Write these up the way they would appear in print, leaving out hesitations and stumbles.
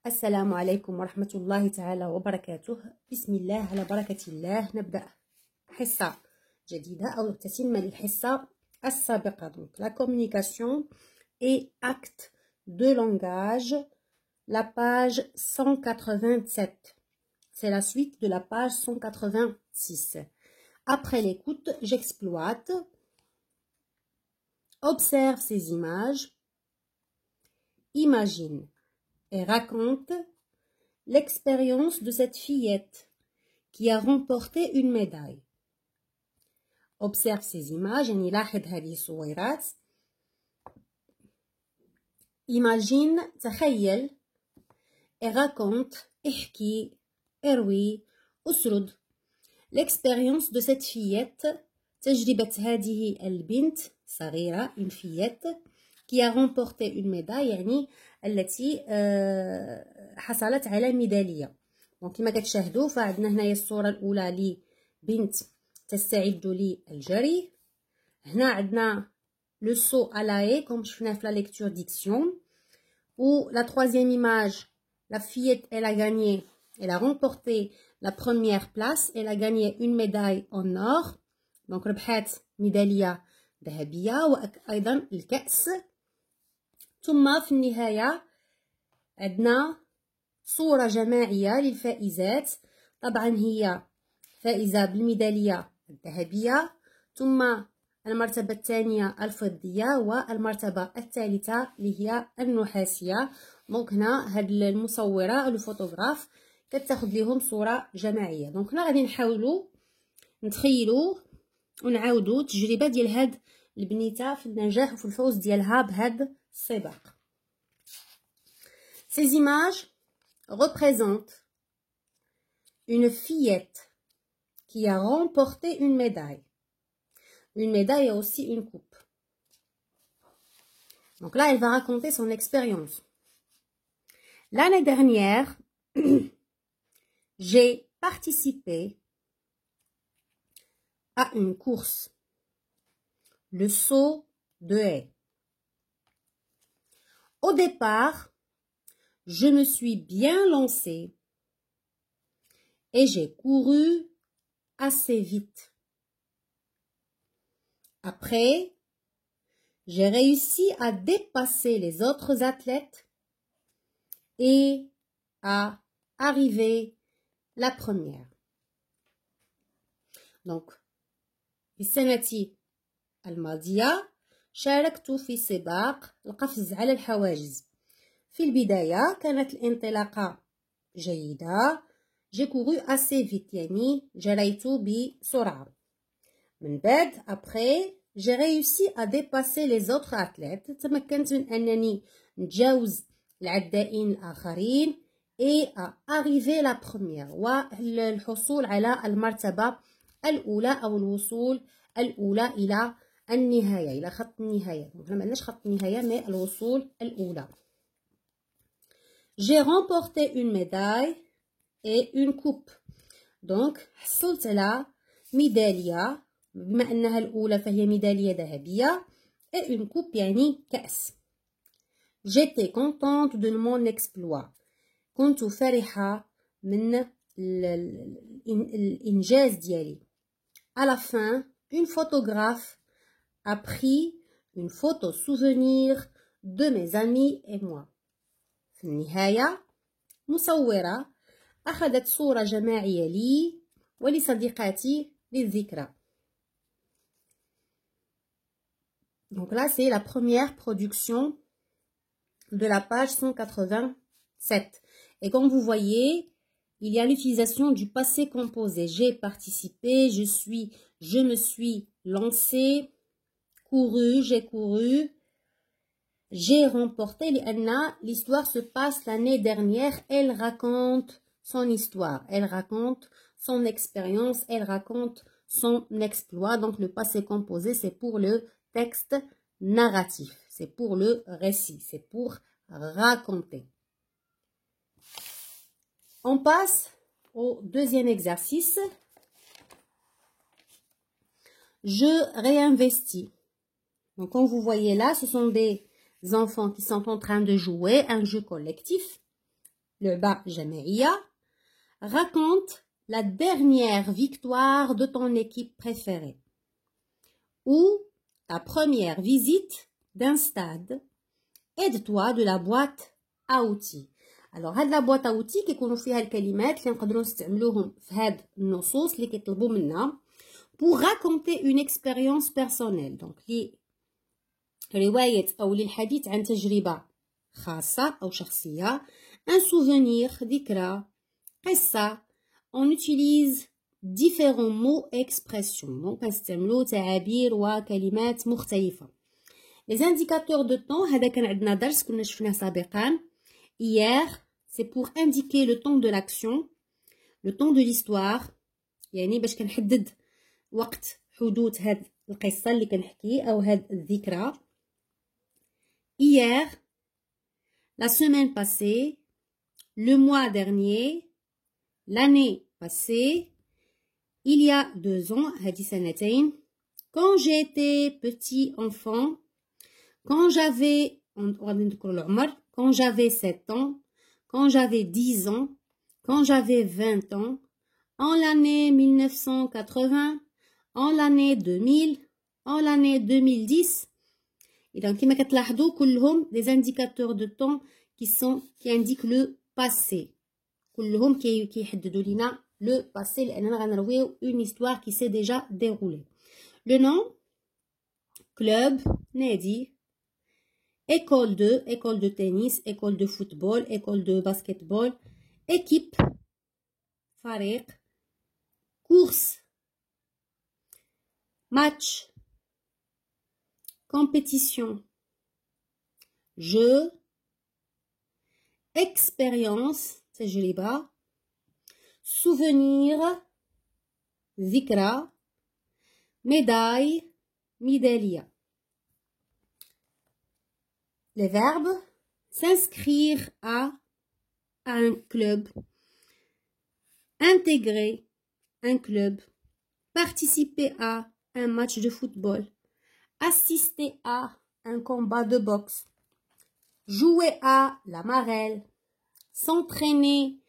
السلام عليكم ورحمة الله تعالى وبركاته. بسم الله على بركة الله. نبدأ حصة جديدة أو تتمة للحصة السابقة. Donc la communication et acte de langage, la page 187. C'est la suite de la page 186. Après l'écoute, j'exploite. Observe ces images. Imagine et raconte l'expérience de cette fillette qui a remporté une médaille. Observe ces images. يعني لاحظ هذه الصورات. Imagine, تخيل, et raconte, احكي, اروي, اسرد. L'expérience de cette fillette, تجربة هذه البنت صغيرة, une fillette, qui a remporté une médaille, يعني التي حصلت على ميدالية. دونك كما كتشاهدوا فعندنا هنايا الصورة الأولى لبنت تستعد للجري. هنا عندنا لو سو ألاي كوم شفنا في لا ليكتور ديكسيون. و la troisième image, la fillette elle a gagné, elle a remporté la première place, elle a gagné une médaille en or. دونك ربحات ميدالية ذهبية وأيضا الكأس. ثم في النهاية عندنا صورة جماعية للفائزات. طبعا هي فائزة بالميدالية الذهبية، ثم المرتبة الثانية الفضية، والمرتبة الثالثة اللي هي النحاسية. دونك هنا هاد المصورة الفوتوغراف كتاخد ليهم صورة جماعية. دونك هنا غادي نحاولوا نتخيلوا ونعاودوا التجربة ديال هاد البنيته في النجاح وفي الفوز ديالها بهاد السباق. Ces images représentent une fillette qui a remporté une médaille. Une médaille et aussi une coupe. Donc là, elle va raconter son expérience. L'année dernière, j'ai participé à une course, le saut de haie. Au départ, je me suis bien lancée et j'ai couru assez vite. Après, j'ai réussi à dépasser les autres athlètes et à arriver la première. Donc, في السنة الماضية شاركت في سباق القفز على الحواجز. في البداية كانت الانطلاقة جيدة. j'ai couru assez vite يعني جريت بسرعة. من بعد après j'ai réussi à dépasser les autres athlètes. تمكنت من أنني نتجاوز العدائين الآخرين et à arriver la première والحصول على المرتبة الأولى أو الوصول الأولى إلى النهاية، إلى خط النهاية. هنا ما عندناش خط النهاية مي الوصول الأولى. J'ai remporté une médaille et une coupe. Donc حصلت على ميدالية، بما أنها الأولى فهي ميدالية ذهبية، et une coupe يعني كأس. J'étais contente de mon exploit. كنت فرحة من الإنجاز ديالي. À la fin, une photographe a pris une photo souvenir de mes amis et moi. في النهاية مصورة أخذت صورة جماعية لي ولصديقاتي للذكرى. Donc là, c'est la première production de la page 187. Et comme vous voyez, il y a l'utilisation du passé composé. J'ai participé, je me suis lancé, couru, j'ai couru, j'ai remporté. L'histoire se passe l'année dernière. Elle raconte son histoire, elle raconte son expérience, elle raconte son exploit. Donc le passé composé, c'est pour le texte narratif, c'est pour le récit, c'est pour raconter. On passe au deuxième exercice. Je réinvestis. Donc comme vous voyez là, ce sont des enfants qui sont en train de jouer un jeu collectif. لعبة جماعية. Raconte la dernière victoire de ton équipe préférée. Ou ta première visite d'un stade. Aide-toi de la boîte à outils. Alors هاد لا boîte à outils كيكونوا فيها الكلمات اللي نقدروا نستعملوهم في هاد النصوص اللي كيطلبوا منا pour raconter une expérience personnelle. Donc رواية أو للحديث عن تجربة خاصة أو شخصية. Un souvenir, ذكرى، قصة. On utilise différents mots et expressions. Donc كنستعملوا تعابير وكلمات مختلفة. Les indicateurs de temps, هذا كان عندنا درس كنا شفناه سابقا. Hier, c'est pour indiquer le temps de l'action, le temps de l'histoire. يعني باش كنحدد وقت حدوث هاد القصة اللي كنحكي أو هاد الذكرى. Hier, la semaine passée, le mois dernier, l'année passée, il y a 2 ans, هادي سنتين. Quand j'étais petit enfant, quand j'avais, quand j'avais 7 ans, quand j'avais 10 ans, quand j'avais 20 ans, en l'année 1980, en l'année 2000, en l'année 2010. Et donc, كما كتلاحظوا كلهم des indicateurs de temps qui indiquent le passé. كلهم كيحددوا لنا le passé لأننا غنرويو une histoire qui s'est déjà déroulée. Le nom, club, نادي. École de tennis, école de football, école de basketball, équipe, فريق, course, match, compétition, jeu, expérience, تجربة, souvenir, ذكرى, médaille, médaille. Les verbes, s'inscrire à un club, intégrer un club, participer à un match de football, assister à un combat de boxe, jouer à la marelle, s'entraîner,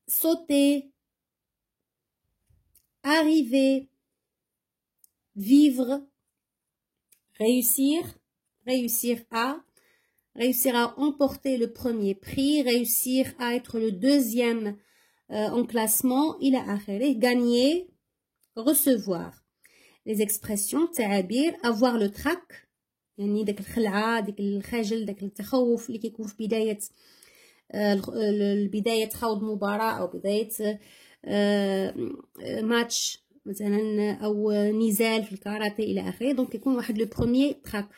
sauter, arriver, vivre, réussir à emporter le premier prix, réussir à être le deuxième en classement, إلى آخره, gagner, recevoir. Les expressions, تعابير, avoir le trac, يعني داك الخلعة, داك الخجل, داك التخوف اللي كيكون في بداية خوض مباراة أو بداية ماتش مثلا أو نزال في الكاراتيه إلى آخره. دونك يكون واحد لو بروميير تراك.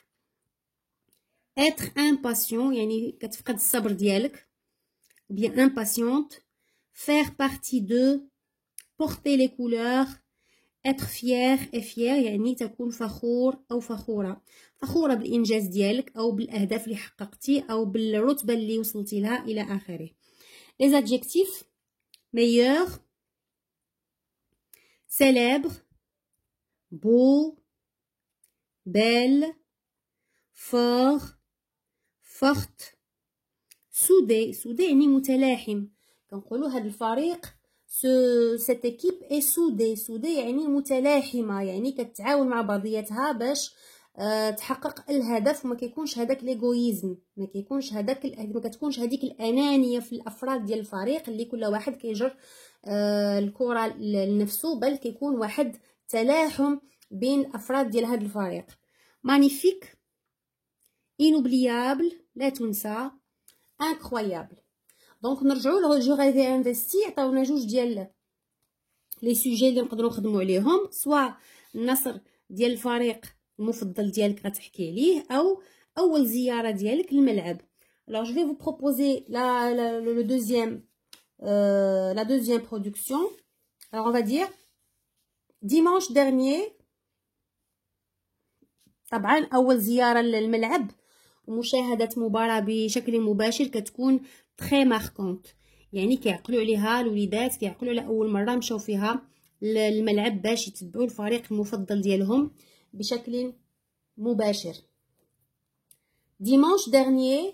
être impatient يعني كتفقد الصبر ديالك bien impatiente. faire partie de, porter les couleurs, être fier et fier يعني تكون فخور أو فخورة بالإنجاز ديالك أو بالأهداف اللي حققتي أو بالرتبة اللي وصلتي لها إلى آخره. les adjectifs meilleur, célèbre, beau, belle, fort, forte, soudé يعني متلاحم. كنقولوا هذا الفريق cette équipe est soudée يعني متلاحمه يعني كتعاون مع بعضياتها باش تحقق الهدف وما كيكونش هذاك ليغويزم ما كتكونش هذيك الانانيه في الافراد ديال الفريق اللي كل واحد كيجر الكره لنفسه بل كيكون واحد تلاحم بين الافراد ديال هذا الفريق. مانيفيك inoubliable لا تنسى incroyable. دونك نرجعوا له جو غادي انفستي عطاونا جوج ديال لي سوجي اللي نقدروا نخدموا عليهم سوا النصر ديال الفريق المفضل ديالك غتحكي عليه او اول زياره ديالك للملعب. Alors je vais vous proposer la deuxième production. Alors on va dire dimanche dernier طبعا اول زياره للملعب ومشاهده مباراه بشكل مباشر كتكون très marquante يعني كيعقلوا عليها الوليدات كيعقلوا على اول مره مشاو فيها للملعب باش يتبعوا الفريق المفضل ديالهم بشكل مباشر. dimanche dernier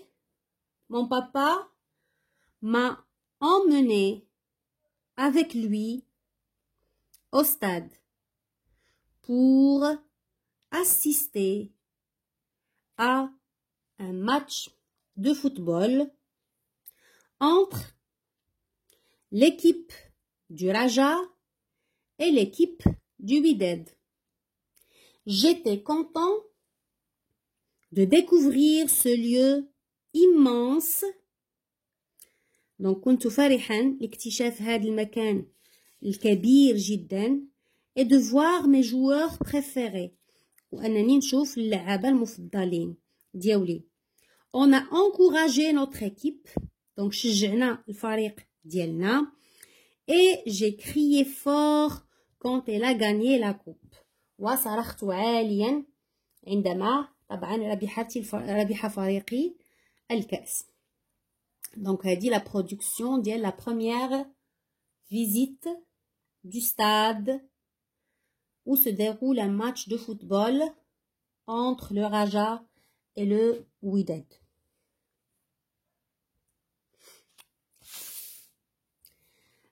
Mon papa m'a emmené avec lui au stade pour assister à un match de football entre l'équipe du Raja et l'équipe du Wydad. J'étais content de découvrir ce lieu immense. Donc كنت فرحا لاكتشاف هذا المكان الكبير جدا et de voir mes joueurs préférés وأنني نشوف اللعابة المفضلين ديالي. On a encouragé notre équipe, donc شجعنا الفريق ديالنا, et j'ai crié fort quand elle a gagné la coupe. وصرخت عاليا عندما طبعا ربح فريقي الكأس. Donc هذه la production ديال la première visite du stade où se déroule un match de football entre le Raja et le Wydad.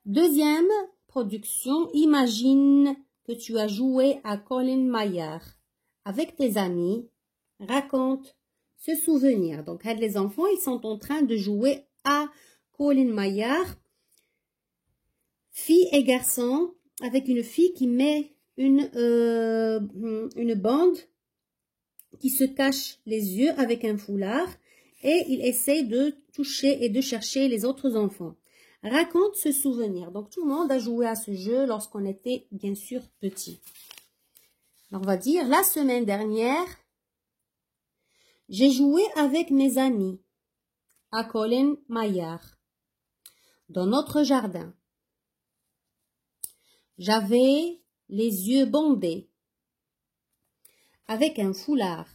Deuxième production, imagine que tu as joué à Colin Mayer avec tes amis, raconte ce souvenir. Donc, les enfants, ils sont en train de jouer à Colin Mayer, fille et garçon, avec une fille qui met une bande qui se cache les yeux avec un foulard et il essaie de toucher et de chercher les autres enfants. Raconte ce souvenir. Donc, tout le monde a joué à ce jeu lorsqu'on était, bien sûr, petit. Alors, on va dire, la semaine dernière, j'ai joué avec mes amis à Colin Mayer, dans notre jardin. J'avais les yeux bandés, avec un foulard.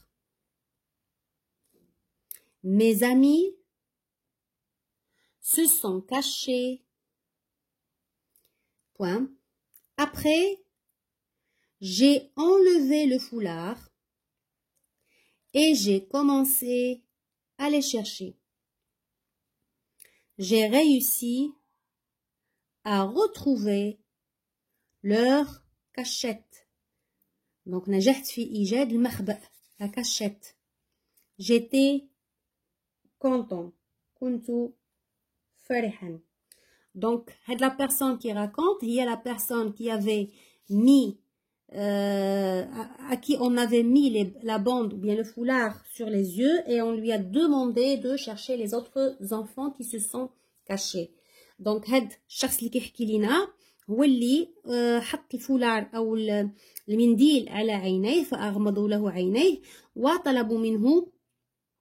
Mes amis se sont cachés. Point. Après, j'ai enlevé le foulard et j'ai commencé à les chercher. J'ai réussi à retrouver leur cachette. Donc, نجحت في إيجاد المخبأ, la cachette. J'étais content. كنت فرحا. Donc, la personne qui raconte, il y a la personne qui avait mis, à qui on avait mis la bande ou bien le foulard sur les yeux et on lui a demandé de chercher les autres enfants qui se sont cachés. Donc, هاد الشخص اللي كيحكي لنا هو اللي حط الفولار أو المنديل على عينيه فأغمضوا له عينيه وطلبوا منه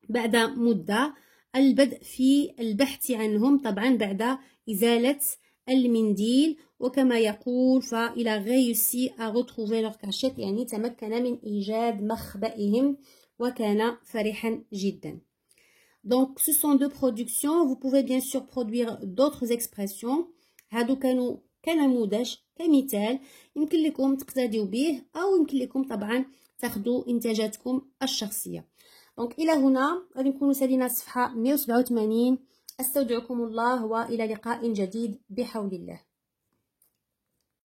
بعد مدة البدء في البحث عنهم طبعا بعد إزالة المنديل وكما يقول فإل a réussi à retrouver leur cachette يعني تمكن من إيجاد مخبئهم وكان فرحا جدا. Donc ce sont deux productions, vous pouvez bien sûr produire d'autres expressions. هادو كانوا كنموذج كمثال يمكن لكم تقتديوا به أو يمكن لكم طبعا تاخذوا إنتاجاتكم الشخصية. دونك إلى هنا غادي نكونوا سالينا الصفحة 187. أستودعكم الله وإلى لقاء جديد بحول الله.